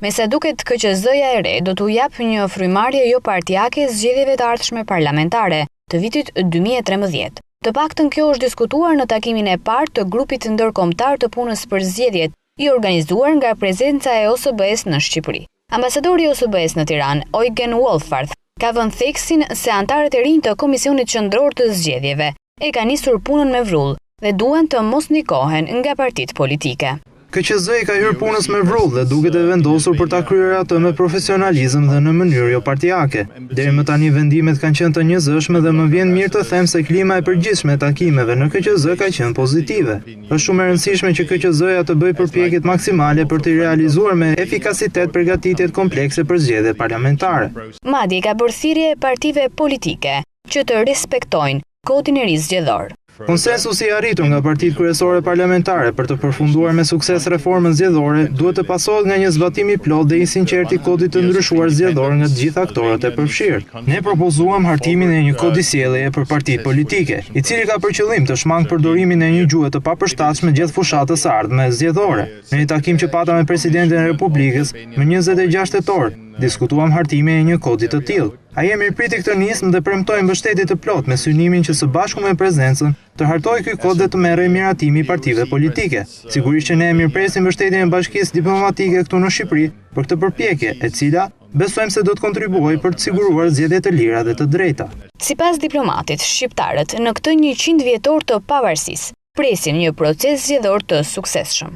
Me sa duket, KQZ-ja e re do t'u japë një frymarrje jo partijake zgjedhjeve të ardhshme parlamentare të vitit 2013. Të paktën kjo është diskutuar në takimin e parë të grupit ndërkombëtar të punës për zgjedhjet, i organizuar nga prezenca e OSBE-s në Shqipëri. Ambasadori i OSBE-s në Tiranë, Eugen Wolfarth, ka vënë theksin se anëtarët e rinj të Komisionit Qendror të Zgjedhjeve e kanë nisur punën me vrull dhe duan të mos nikohen nga partitë politike. KQZ ka hyrë punës me vrull dhe duket e vendosur për ta kryer atë me profesionalizëm dhe në mënyrë jo partijake. Deri më tani vendimet kanë qenë të njëzëshme dhe më vjen mirë të them se klima e përgjithshme e takimeve në KQZ ka qenë pozitive. Është shumë e rëndësishme që KQZ-ja të bëjë përpjekjet maksimale për të realizuar me efikasitet përgatitjet komplekse për zgjedhjet parlamentare. Madje ka bërë thirrje partive politike që të respektojnë kodin e ri zgjedhor. Konsensusi i arritur nga partitë kryesore parlamentare për të përfunduar me sukses reformën zgjedhore duhet të pasohet nga një zbatim i plot dhe i sinqert i kodit të ndryshuar zgjedhor nga të gjithë aktorët e përfshirë. Ne propozuam hartimin e një kodi sjelljeje për partitë politike, i cili ka për qëllim të shmangë përdorimin e një gjuhë të papërshtatshme gjatë fushatës së ardhme zgjedhore. Në një takim që pata me Presidentin e Republikës më 26 tetor, diskutuam hartimin e një kodi të tillë. Ai e mirëpriti këtë nismë dhe premtoi mbështetje të plot me synimin që së bashku me prezencën të hartojë ky kod dhe të merrë miratimi i partive politike. Sigurisht që ne e mirëpresim mbështetjen e bashkisë diplomatike këtu në Shqipëri për këtë përpjekje, e cila besojmë se do të kontribuojë për të siguruar zgjedhje të lira dhe të drejta. Sipas diplomatit, shqiptarët në këtë 100 vjetor të pavarësisë presin një proces zgjedhor të suksesshëm.